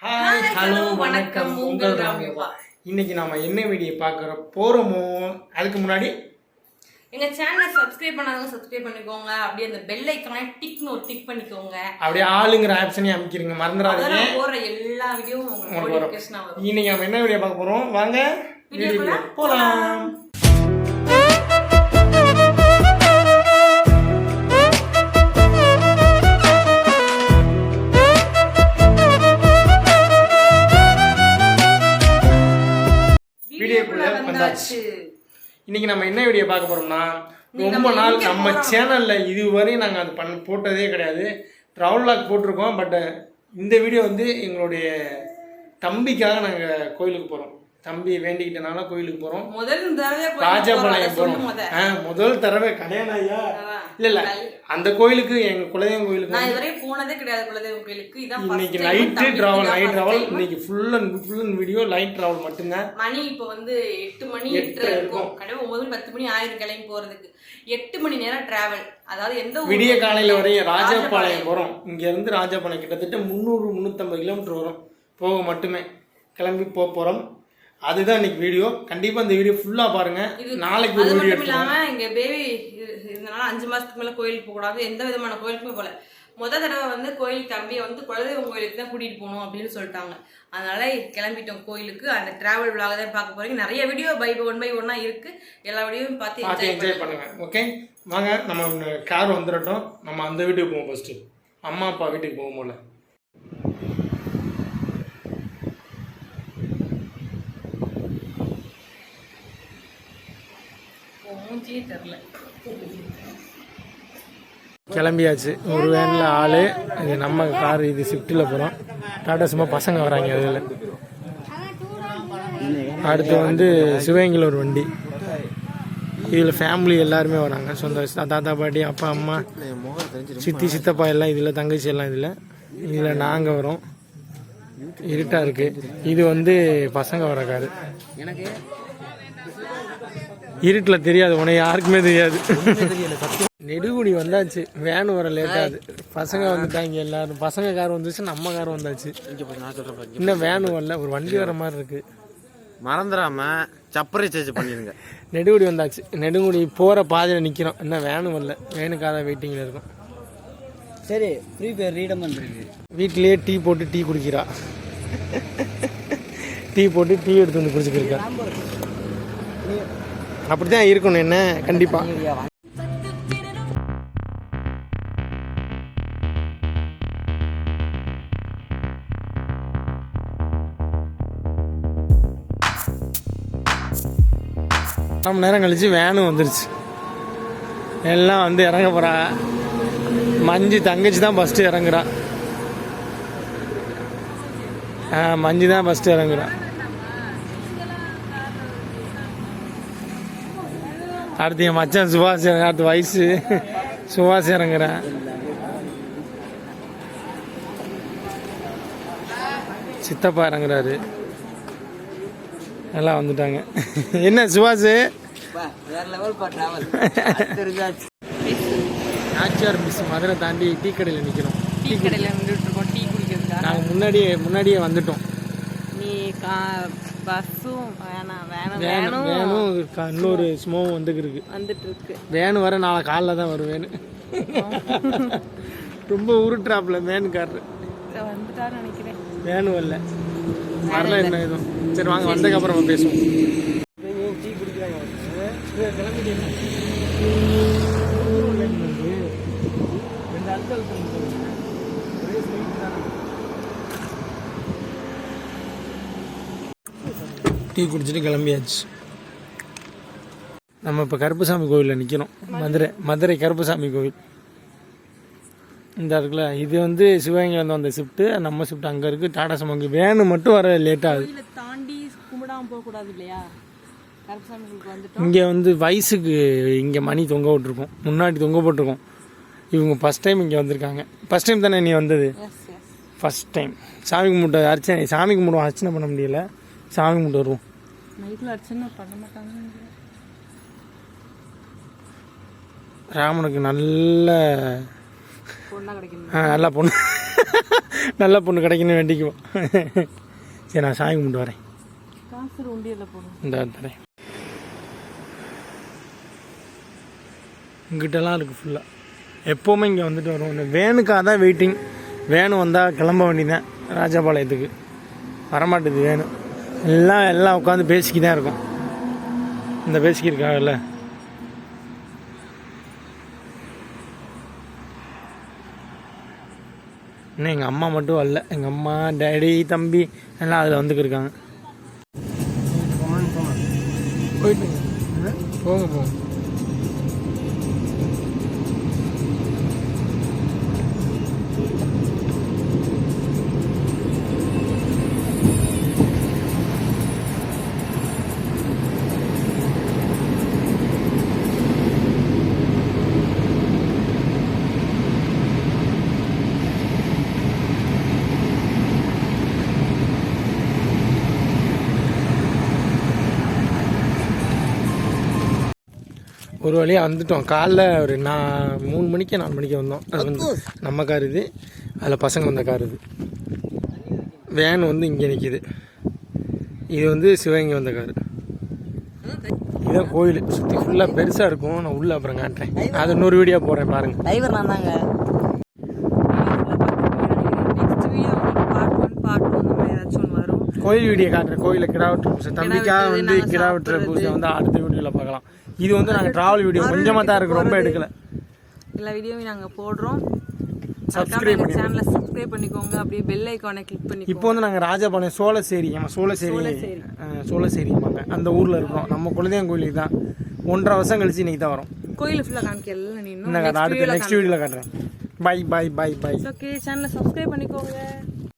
Hi hello வணக்கம் உங்கள் ராமியப்பா. இன்னைக்கு நாம என்ன வீடியோ பார்க்குற போகிறோமோ அதுக்கு முன்னாடி எங்க சேனலை சப்ஸ்கிரைப் பண்ணாதவங்க சப்ஸ்கிரைப் பண்ணிக்கோங்க. அப்படியே அந்த பெல் ஐக்கானை டிக்னு ஒரு டிக் பண்ணிக்கோங்க. அப்படியே ஆளுங்கிற ஆப்ஷனையும் அமைக்கிறீங்க, மறந்துடாதீங்க. போற எல்லா வீடியோவும் உங்களுக்கு நோட்டிஃபிகேஷனா வரும். இன்னைக்கு நம்ம என்ன வீடியோ பார்க்க போறோம், வாங்க வீடியோக்குள்ள போலாம். இன்னைக்கு நம்ம என்ன வீடியோ பார்க்க போறோம்னா, ரொம்ப நாள் நம்ம சேனல்ல இதுவரையும் நாங்கள் அது போட்டதே கிடையாது. ட்ராவல் வ்ளாக் போட்டிருக்கோம். பட் இந்த வீடியோ வந்து எங்களுடைய தம்பிக்காக நாங்கள் கோயிலுக்கு போகிறோம். தம்பி வேண்டிக்கிட்டனால கோயிலுக்கு போகிறோம். ராஜபாளையம் போகிறோம். முதல் தடவை கல்யாணம் ஐயா இல்ல அந்த கோயிலுக்கு, எங்க குலதெய்வம் கோயிலுக்கு நான் இதுவரை போனதே கிடையாது. குலதெய்வம் கோயிலுக்கு இதான் இன்னைக்கு நைட் டிராவல். இன்னைக்கு full and video light travel மட்டும்தான். மணி இப்போ வந்து 8 மணி 8 இருக்கும். கடை 9 மணி 10 மணி ஆயிரம் கிளம்பி போறதுக்கு 8 மணி நேரம் டிராவல். அதாவது எந்த விடிய காலையில வரையும் ராஜபாளையம் போறோம். இங்க இருந்து ராஜபாளையம் கிட்டத்தட்ட 300-350 கிலோமீட்டர் வரும். போக மட்டுமே கிளம்பி போறோம். அதுதான் இன்னைக்கு வீடியோ. கண்டிப்பா இந்த வீடியோ ஃபுல்லா பாருங்க. நாளைக்கு ஒரு வீடியோ இல்லாம இங்க பேபி இதனால 5 மாசத்துக்கு மேல கோயிலுக்கு போக கூடாது. எந்த விதமான கோயிலுக்குமே போல. முதல் தடவை வந்து கோயிலுக்கு தம்பியை வந்து குலதெய்வம் கோயிலுக்கு தான் கூட்டிட்டு போகணும் அப்படின்னு சொல்லிட்டாங்க. அதனால கிளம்பிட்டோம் கோயிலுக்கு. அந்த டிராவல் விளாக தான் பார்க்க போறீங்க. நிறைய வீடியோ ஒன் பை ஒன்னா இருக்கு. எல்லா வீடியோவும் பார்த்து என்ஜாய் பண்ணுங்க. ஓகே வாங்க, நம்ம கார் வந்துடட்டும். நம்ம அந்த வீட்டுக்கு போவோம். ஃபர்ஸ்ட் அம்மா அப்பா வீட்டுக்கு போகும்போல கிளம்பியாச்சு. ஒரு வேனில் ஆள். இது நம்ம கார். இது ஷிஃப்ட்டில் போகிறோம். டாடா சும்மா பசங்க வராங்க. அதில் அடுத்து வந்து சிவகங்கையில் ஒரு வண்டி. இதில் ஃபேமிலி எல்லாருமே வராங்க. சொந்த தாத்தா பாட்டி அப்பா அம்மா சித்தி சித்தப்பா எல்லாம் இதில், தங்கச்சி எல்லாம் இதில் நாங்கள் வரோம். இருட்டாக இருக்குது. இது வந்து பசங்க வர காரு. எனக்கு இருட்டில் தெரியாது, உனக்கு யாருக்குமே தெரியாது. நெடுகுடி வந்தாச்சு. வேன் வர லேட்டாகுது. பசங்க வந்துட்டாங்க எல்லாரும். பசங்க கார் வந்துச்சு, நம்ம கார் வந்தாச்சு. இன்னும் வேனு வரல. ஒரு வண்டி வர மாதிரி இருக்கு. மறந்துடாம சப்பரை சேஞ்ச் பண்ணிடுங்க. நெடுகுடி வந்தாச்சு. நெடுகுடி போகிற பாதையில் நிற்கிறோம். இன்னும் வேனு வரல. வேனுக்காக வெயிட்டிங்கில் இருக்கும். சரி, ஃப்ரீ ஃபயர் ரீடம் பண்ணிருக்கு. வீட்டிலேயே டீ போட்டு டீ குடிக்கிறா. டீ போட்டு டீ எடுத்து வந்து குடிச்சுக்கிருக்கா. அப்படித்தான் இருக்கணும். என்ன கண்டிப்பா ரொம்ப நேரம் கழிச்சு வேனும் வந்துருச்சு. எல்லாம் வந்து இறங்க போறா. மஞ்சு தங்கச்சி தான் ஃபர்ஸ்ட் இறங்குறா. மஞ்சு தான் ஃபர்ஸ்ட் இறங்குறா. அடுத்து என் மச்சான் சுபாஷ். அடுத்து வயசு சுபாஷ் இறங்குறேன். சித்தப்பா இறங்குறாரு. எல்லாம் வந்துட்டாங்க. என்ன சுபாஷ் நாச்சியார் மிஸ் மதுரை தாண்டி டீ கடையில் நிற்கிறோம். டீ கடையில் நின்றுட்டுருக்கோம். டீ குடிக்கிறதுக்காக நாங்கள் முன்னாடியே வந்துட்டோம். நீ பஸ்ஸும் வேணும் இன்னொரு ஸ்மோவும் வந்துட்டு இருக்கு. வேனு வர நாளை காலைல தான் வரும். வேனு ரொம்ப உருட்டுறாப்புல வேனுக்காரரு. வந்துட்டாரு நினைக்கிறேன். வேனு வரல. என்ன எதுவும். சரி வாங்க, வந்ததுக்கப்புறம் நம்ம பேசுவோம். டீ குடிக்கிறாங்க. டீ குடிச்சிட்டு கிளம்பியாச்சு. நம்ம இப்போ கருப்புசாமி கோவிலில் நிற்கிறோம். மதுரை கருப்புசாமி கோவில் இந்த இருக்குல்ல. இது வந்து சிவகங்கை வந்து வந்த ஷிஃப்ட்டு. நம்ம ஷிஃப்ட் அங்கே இருக்குது. டாடா சுமக்கு வேனு மட்டும் வர லேட் ஆகுது. தாண்டி கும்பிடாமல் போகக்கூடாது இல்லையா? இங்கே வந்து வயசுக்கு இங்கே மணி தொங்க விட்டுருக்கோம். முன்னாடி தொங்க போட்டிருக்கோம். இவங்க ஃபஸ்ட் டைம் இங்கே வந்திருக்காங்க. ஃபஸ்ட் டைம் தானே நீ வந்தது? First time. சாமி கும்பிட்டு அர்ச்சனை, சாமி கும்பிடுவோம். அர்ச்சனை பண்ண முடியல. சாமி கும்பிட்டு வருவோம். ராமனுக்கு நல்ல பொண்ணா கிடைக்கணும். நல்ல பொண்ணு நல்ல பொண்ணு கிடைக்கணும்னு வேண்டிக்குவோம். சரி நான் சாமி கும்பிட்டு வரேன். காசு உண்டியல்ல போடும். இந்த தரேன். இங்கிட்டலாம் இருக்குது ஃபுல்லாக. எப்போவுமே இங்கே வந்துட்டு வரும். இந்த வேனுக்காக தான் வெயிட்டிங். வேனு வந்தால் கிளம்ப வேண்டியதான் ராஜபாளையத்துக்கு. வரமாட்டேது வேனு. எல்லாம் உட்காந்து பேசிக்கி தான் இருக்கும். இந்த பேசிக்கிருக்காங்கல்ல. இன்னும் எங்கள் அம்மா மட்டும் வரல. எங்கள் அம்மா டேடி தம்பி எல்லாம் அதில் வந்துக்கிருக்காங்க. போயிட்டு போங்க. ஒரு வழியாக வந்துட்டோம். காலைல ஒரு 3 மணிக்கு 4 மணிக்கு வந்தோம். அது வந்து நம்ம கார் இது. அதில் பசங்க வந்த கார் இது. வேன் வந்து இங்கே நிற்கிது. இது வந்து சிவகங்கை வந்த கார். இதுதான் கோயில். சுற்றி ஃபுல்லாக பெருசாக இருக்கும். நான் உள்ளே அப்புறம் காட்டுறேன். அது இன்னொரு வீடியோ போடுறேன் பாருங்கள். டிரைவர் நான் தாங்க. நெக்ஸ்ட் வீடியோ பார்ட் 1 பார்ட் 2 அந்த மாதிரி ஏதாச்சும் ஒன்று வரும். கோயில் வீடியோ காட்டுறேன். கோயிலில் கிடா வெட்டுற பூசை தம்பிக்காக வந்து கிடா வெட்டுற பூசை வந்து அடுத்த வீடியோவில் பார்க்கலாம். இது வந்து நாங்கள் ட்ராவல் வீடியோ கொஞ்சமாக தான் இருக்குது, ரொம்ப எடுக்கலை. எல்லா வீடியோவையும் நாங்கள் போடுறோம். சப்ஸ்கிரைப் பண்ணி சேனலை சப்ஸ்கிரைப் பண்ணிக்கோங்க. அப்படியே பெல் ஐக்கானை கிளிக் பண்ணி. இப்போ வந்து நாங்கள் ராஜபாளையம் சோழசேரி சோழசேரிம்பாங்க அந்த ஊரில் இருக்கிறோம். நம்ம குலதெய்வம் கோயிலுக்கு தான் 1.5 வருஷம் கழிச்சு இன்னைக்கு தான் வரும். கோயில் ஃபுல்லாக காமிக்கல. அடுத்த நெக்ஸ்ட் வீடியோவில் காட்டுறேன். பை. ஓகே, சேனலை சப்ஸ்கிரைப் பண்ணிக்கோங்க.